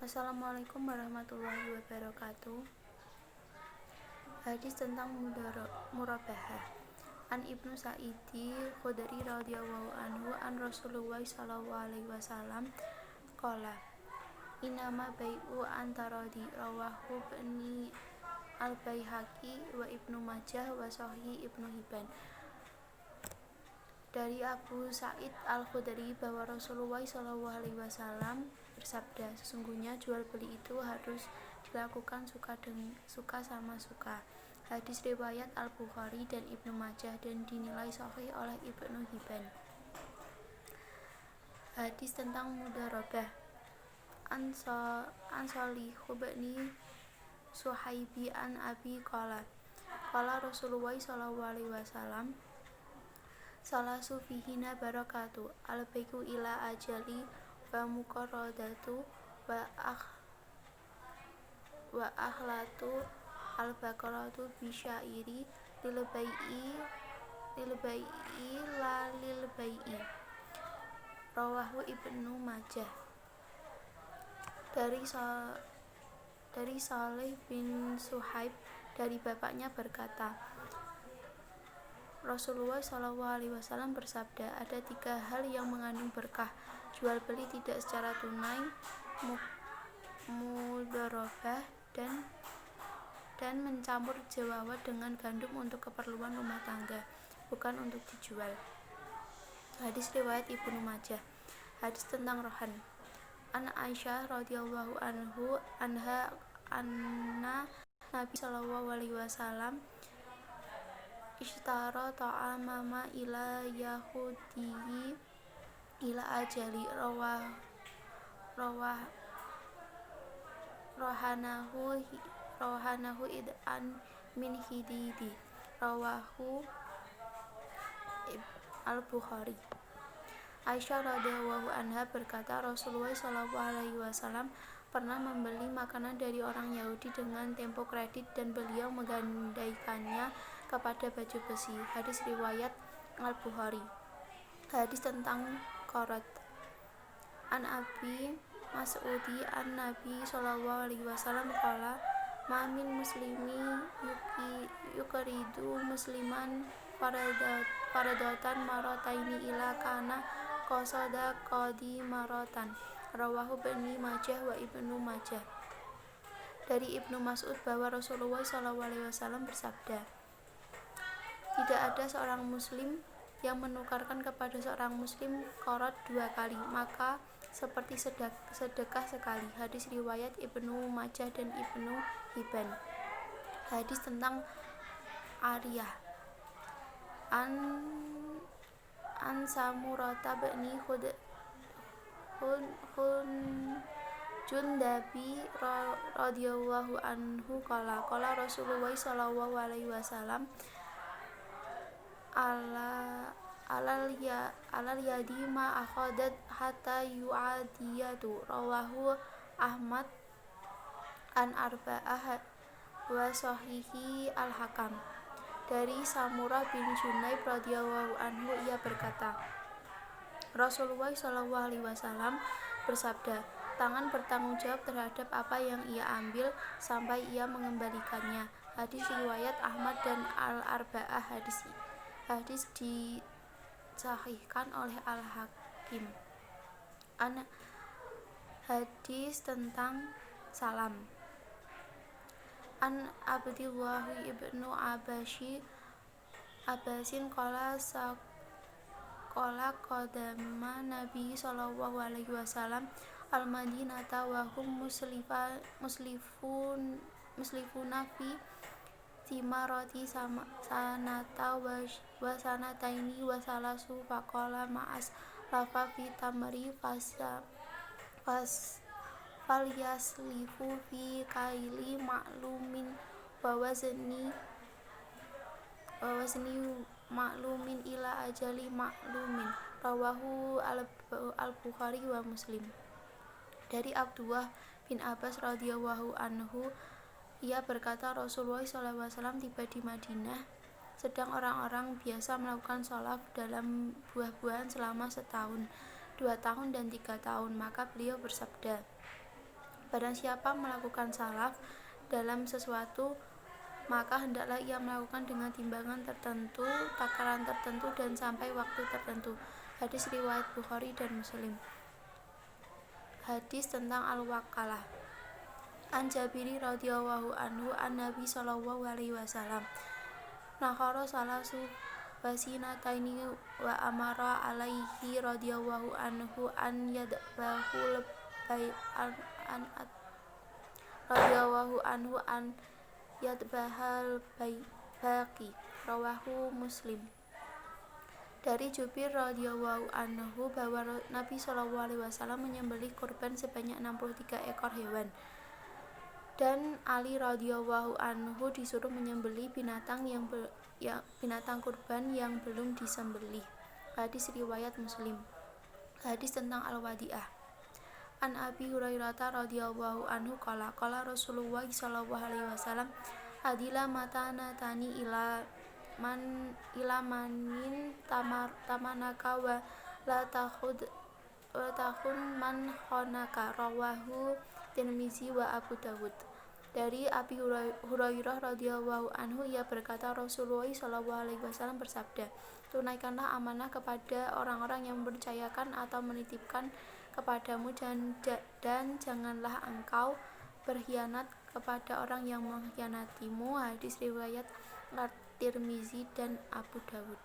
Assalamualaikum warahmatullahi wabarakatuh. Hadis tentang murabahah. An Ibnu Sa'idi Khudri radhiyallahu anhu an Rasulullah sallallahu alaihi wasallam qala inama bai'u antaradi rawahu Ibni Al-Baihaqi wa Ibnu Majah wa Sahih Ibnu Hibban. Dari Abu Sa'id Al-Khudri bahwa Rasulullah sallallahu alaihi wasallam bersabda, sesungguhnya jual beli itu harus dilakukan suka sama suka. Hadis riwayat Al-Bukhari dan Ibnu Majah dan dinilai sahih oleh Ibnu Hibban. Hadis tentang mudharabah. An Salihu bin Suhaibi an Abi qala Rasulullah sallallahu alaihi wasallam salasu fihina barakatu al-bai'u ila ajali wa muqarradatu wa akhlatu al-baqaratu bisyairi lil bai'i la lil bai'i. Rawahu Ibnu Majah. Dari Saleh bin Suhaib dari bapaknya berkata, Rasulullah SAW bersabda, ada 3 hal yang mengandung berkah: jual beli tidak secara tunai, mudharabah, dan mencampur jawawat dengan gandum untuk keperluan rumah tangga, bukan untuk dijual. Hadis riwayat Ibnu Majah. Hadis tentang rohan. An Aisyah radhiyallahu anha anna Nabi sallallahu alaihi wasallam ishtara ta'amama ila yahudiyi ila ajali rohanahu id'an min hididi. Rawahu Al-Bukhari. Aisyah radhiyallahu anha berkata, Rasulullah sallallahu alaihi wasallam pernah membeli makanan dari orang Yahudi dengan tempo kredit dan beliau menggandaikannya kepada baju besi. Hadis riwayat Al-Bukhari. Hadis tentang qarad. An Abi Mas'udi an Nabi sallallahu alaihi wasallam qala ma min muslimi yuqridu musliman faradatan marataini ila kana qasada qadi maratan. Rawahu Ibnu Majah wa Ibnu Majah. Dari Ibnu Mas'ud bahwa Rasulullah SAW bersabda, tidak ada seorang muslim yang menukarkan kepada seorang muslim qarad 2 kali, maka seperti sedekah sekali. Hadis riwayat Ibnu Majah dan Ibnu Hibban. Hadis tentang ariyah. An Samurata bin Jundabi radhiyallahu anhu qala Rasulullah sallallahu alaihi wasallam alal yadi ma akhadat hatta yu'adiyatu. Rawahu Ahmad an arba'ah wa sahihi al-Hakam. Dari Samurah bin Junaib radhiyallahu anhu ia berkata, Rasulullah sallallahu alaihi wasallam bersabda, tangan bertanggung jawab terhadap apa yang ia ambil sampai ia mengembalikannya. Hadis riwayat Ahmad dan Al-Arba'ah. Hadis disahihkan oleh Al-Hakim. Hadis tentang salam. An Abdullah ibnu Abbasin qala qadama Nabi sallallahu alaihi wasallam al-Madinata wa hum muslifuna fi timarati sanata wa sanataini wa salasu faqala ma'as lafa fi tamri falyaslifu fi kaili ma'lumin wa wazni ma'lumin ila ajali ma'lumin. Rawahu Al-Bukhari wa Muslim. Dari Abdullah bin Abbas radhiyallahu anhu ia berkata, Rasulullah SAW tiba di Madinah sedang orang-orang biasa melakukan sholaf dalam buah-buahan selama 1 tahun, 2 tahun dan 3 tahun. Maka beliau bersabda, Barang siapa melakukan salaf dalam sesuatu, maka hendaklah ia melakukan dengan timbangan tertentu, takaran tertentu, dan sampai waktu tertentu. Hadis riwayat Bukhari dan Muslim. Hadis tentang al-wakalah. An Jabiri radhiyallahu anhu an Nabi sallallahu alaihi wasallam. Nakhara salasu wasinataini wa amara alaihi radhiyallahu anhu an yadbahu radhiyallahu anhu an yadbahal baqi rawahu Muslim. Dari Jubir radhiyallahu anhu bahwa Nabi sallallahu alaihi wasallam menyembelih kurban sebanyak 63 ekor hewan. Dan Ali radhiyallahu anhu disuruh menyembelih binatang binatang kurban yang belum disembelih. Hadis riwayat Muslim. Hadis tentang al-wadi'ah. An Abi Hurairah radhiyallahu anhu qala Rasulullah sallallahu alaihi wasallam adila matana tani manin tamanaka wa la takhun man khonaka rawahu Tirmizi wa Abu Dawud. Dari Abi Hurairah radhiyallahu anhu ia berkata Rasulullah sallallahu alaihi wasallam bersabda, tunaikanlah amanah kepada orang-orang yang mempercayakan atau menitipkan kepadamu dan janganlah engkau berkhianat kepada orang yang mengkhianatimu. Hadis riwayat At-Tirmizi dan Abu Dawud.